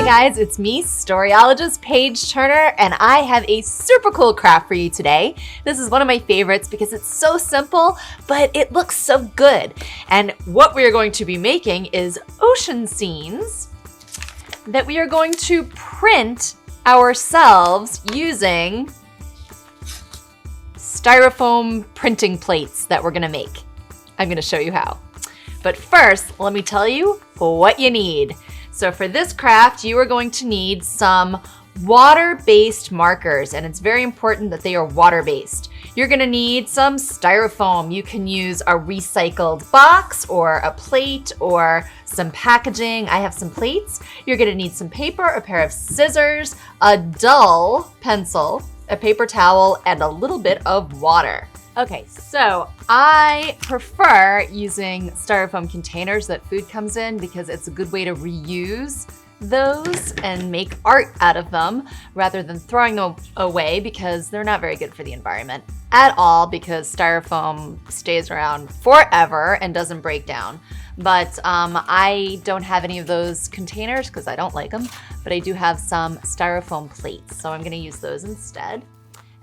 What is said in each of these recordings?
guys, it's me, Storyologist Paige Turner, and I have a super cool craft for you today. This is one of my favorites because it's so simple, but it looks so good. And what we are going to be making is ocean scenes that we are going to print ourselves using Styrofoam printing plates that we're gonna make. I'm gonna show you how. But first, let me tell you what you need. So for this craft, you are going to need some water-based markers, and it's very important that they are water-based. You're gonna need some styrofoam. You can use a recycled box or a plate or some packaging. I have some plates. You're gonna need some paper, a pair of scissors, a dull pencil, a paper towel, and a little bit of water. Okay, so I prefer using styrofoam containers that food comes in because it's a good way to reuse those and make art out of them rather than throwing them away because they're not very good for the environment at all because styrofoam stays around forever and doesn't break down. But I don't have any of those containers because I don't like them, but I do have some styrofoam plates, so I'm gonna use those instead.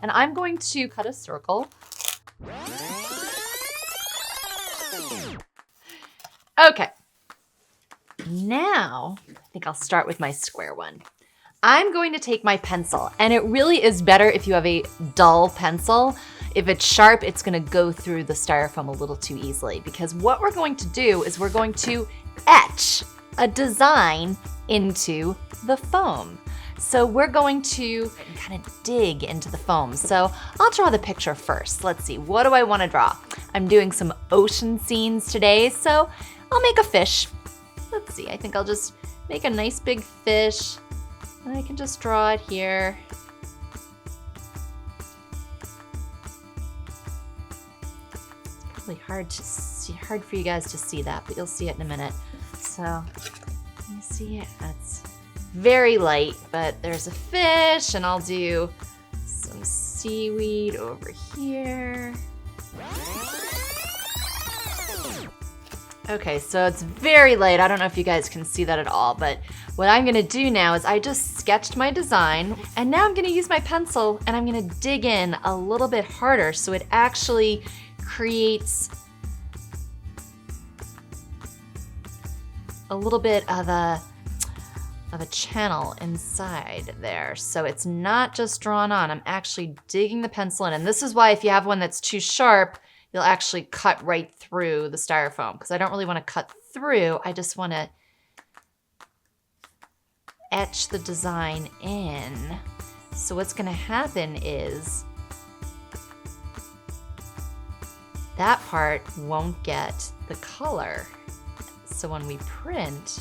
And I'm going to cut a circle. Okay, now I think I'll start with my square one. I'm going to take my pencil, and it really is better if you have a dull pencil. If it's sharp, it's gonna go through the styrofoam a little too easily because what we're going to do is we're going to etch a design into the foam. So we're going to kind of dig into the foam. So I'll draw the picture first. Let's see, what do I want to draw? I'm doing some ocean scenes today, so I'll make a fish. Let's see, I think I'll just make a nice big fish, and I can just draw it here. It's probably hard for you guys to see that, but you'll see it in a minute. So, let me see it. That's very light, but there's a fish, and I'll do some seaweed over here. Okay, so it's very light. I don't know if you guys can see that at all, but what I'm gonna do now is I just sketched my design, and now I'm gonna use my pencil, and I'm gonna dig in a little bit harder so it actually creates a little bit of a channel inside there. So it's not just drawn on, I'm actually digging the pencil in. And this is why if you have one that's too sharp, you'll actually cut right through the styrofoam because I don't really want to cut through, I just want to etch the design in. So what's going to happen is that part won't get the color. So when we print,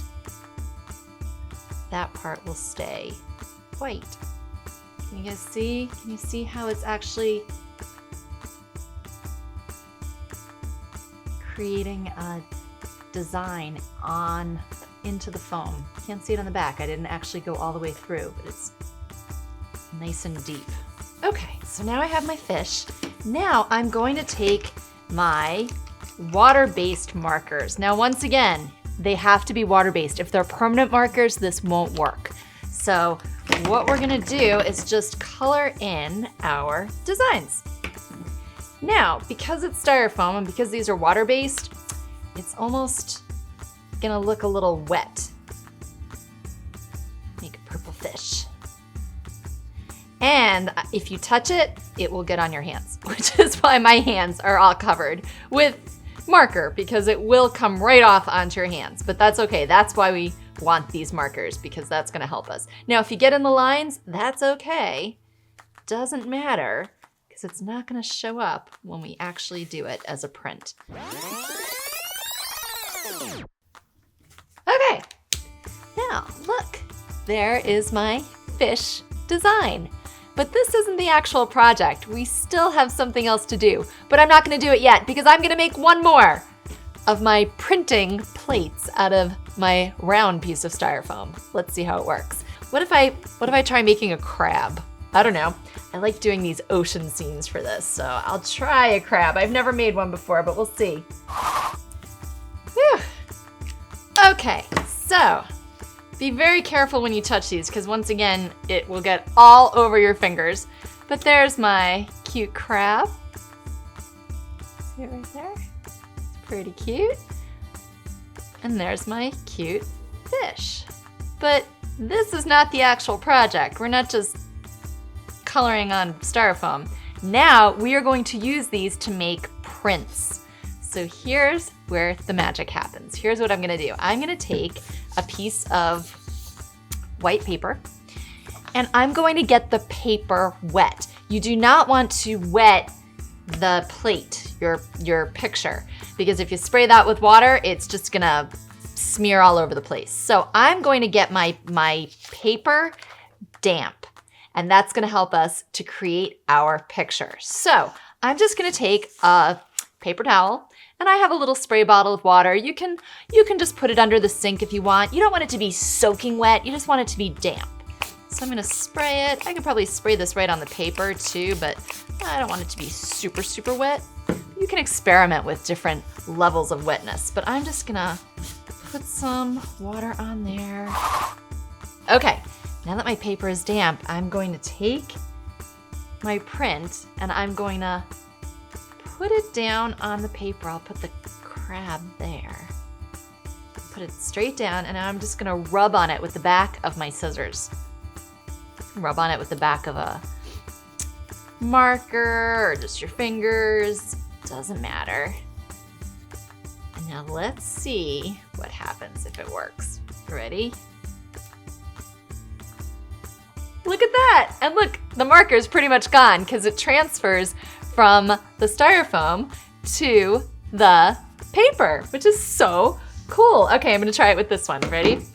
that part will stay white. Can you guys see? Can you see how it's actually creating a design on into the foam? Can't see it on the back. I didn't actually go all the way through, but it's nice and deep. Okay, so now I have my fish. Now I'm going to take my water-based markers. Now once again, they have to be water-based. If they're permanent markers, this won't work. So what we're gonna do is just color in our designs. Now, because it's styrofoam and because these are water-based, it's almost gonna look a little wet. Make a purple fish. And if you touch it, it will get on your hands, which is why my hands are all covered with marker because it will come right off onto your hands, but that's okay. That's why we want these markers because that's gonna help us. Now, if you get in the lines, that's okay. Doesn't matter because it's not gonna show up when we actually do it as a print. Okay, now look, there is my fish design. But this isn't the actual project. We still have something else to do, but I'm not gonna do it yet because I'm gonna make one more of my printing plates out of my round piece of styrofoam. Let's see how it works. What if I try making a crab? I don't know. I like doing these ocean scenes for this, so I'll try a crab. I've never made one before, but we'll see. Whew. Okay, so Be very careful when you touch these because once again, it will get all over your fingers. But there's my cute crab. See it right there? It's pretty cute. And there's my cute fish. But this is not the actual project. We're not just coloring on styrofoam. Now we are going to use these to make prints. So here's where the magic happens. Here's what I'm gonna do. I'm gonna take a piece of white paper and I'm going to get the paper wet. You do not want to wet the plate, your picture, because if you spray that with water, it's just gonna smear all over the place. So I'm going to get my paper damp, and that's gonna help us to create our picture. So I'm just gonna take a paper towel, and I have a little spray bottle of water. You can just put it under the sink if you want. You don't want it to be soaking wet, you just want it to be damp. So I'm gonna spray it. I could probably spray this right on the paper too, but I don't want it to be super, super wet. You can experiment with different levels of wetness, but I'm just gonna put some water on there. Okay, now that my paper is damp, I'm going to take my print and I'm going to put it down on the paper. I'll put the crab there. Put it straight down and I'm just gonna rub on it with the back of my scissors. Rub on it with the back of a marker or just your fingers, doesn't matter. And now let's see what happens if it works. Ready? Look at that! And look, the marker is pretty much gone because it transfers from the styrofoam to the paper, which is so cool. Okay, I'm gonna try it with this one. Ready?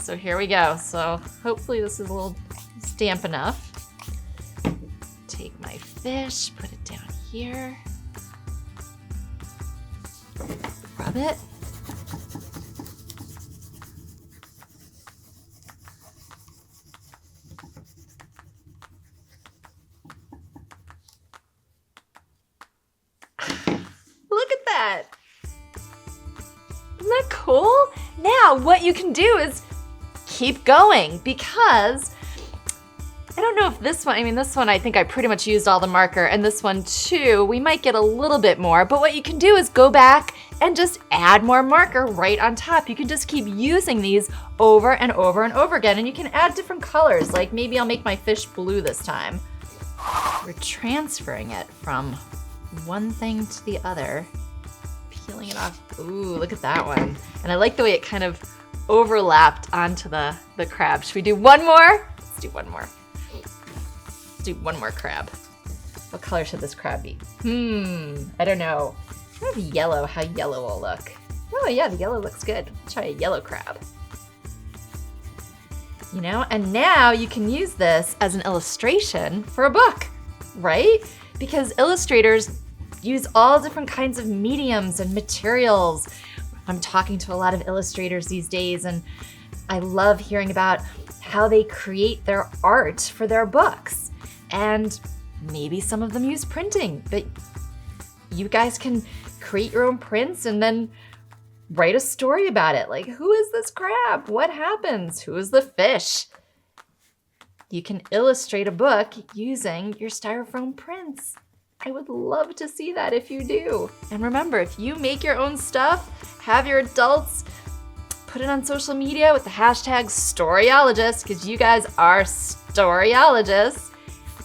So here we go. So hopefully this is a little damp enough. Take my fish, put it down here. Rub it. Look at that. Isn't that cool? Now what you can do is keep going because I don't know if this one, this one I think I pretty much used all the marker, and this one too, we might get a little bit more, but what you can do is go back and just add more marker right on top. You can just keep using these over and over and over again, and you can add different colors, like maybe I'll make my fish blue this time. We're transferring it from one thing to the other, peeling it off. Ooh, look at that one. And I like the way it kind of overlapped onto the crab. Should we do one more? Let's do one more. Do one more crab. What color should this crab be? I don't know. Maybe yellow, how yellow will look. Oh yeah, the yellow looks good. Let's try a yellow crab. You know, and now you can use this as an illustration for a book, right? Because illustrators use all different kinds of mediums and materials. I'm talking to a lot of illustrators these days, and I love hearing about how they create their art for their books. And maybe some of them use printing, but you guys can create your own prints and then write a story about it. Like, who is this crab? What happens? Who is the fish? You can illustrate a book using your styrofoam prints. I would love to see that if you do. And remember, if you make your own stuff, have your adults put it on social media with the hashtag Storyologists, because you guys are Storyologists.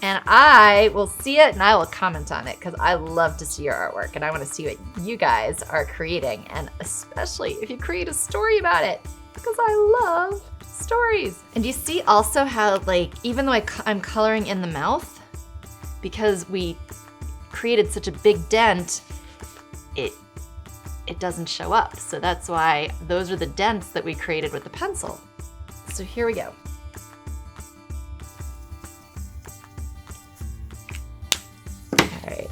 And I will see it and I will comment on it because I love to see your artwork and I want to see what you guys are creating, and especially if you create a story about it, because I love stories. And you see also how, like, even though I'm coloring in the mouth, because we created such a big dent, it doesn't show up. So that's why those are the dents that we created with the pencil. So here we go.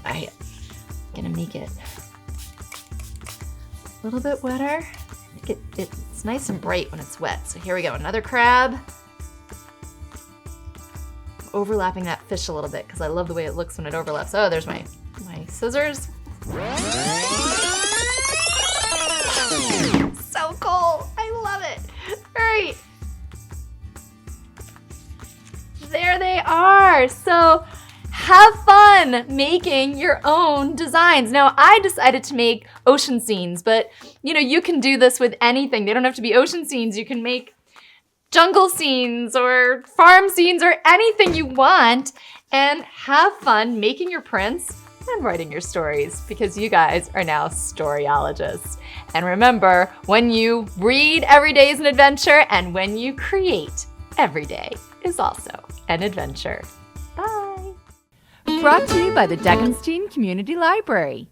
I'm gonna make it a little bit wetter. It's nice and bright when it's wet. So here we go, another crab. I'm overlapping that fish a little bit because I love the way it looks when it overlaps. Oh, there's my scissors. So cool, I love it. All right, So have fun making your own designs. Now, I decided to make ocean scenes, but you can do this with anything. They don't have to be ocean scenes. You can make jungle scenes or farm scenes or anything you want, and have fun making your prints and writing your stories, because you guys are now Storyologists. And remember, when you read, every day is an adventure, and when you create, every day is also an adventure. Bye. Brought to you by the Degenstein Community Library.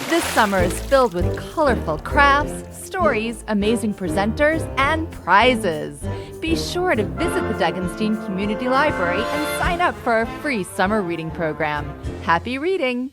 This summer is filled with colorful crafts, stories, amazing presenters, and prizes. Be sure to visit the Degenstein Community Library and sign up for our free summer reading program. Happy reading!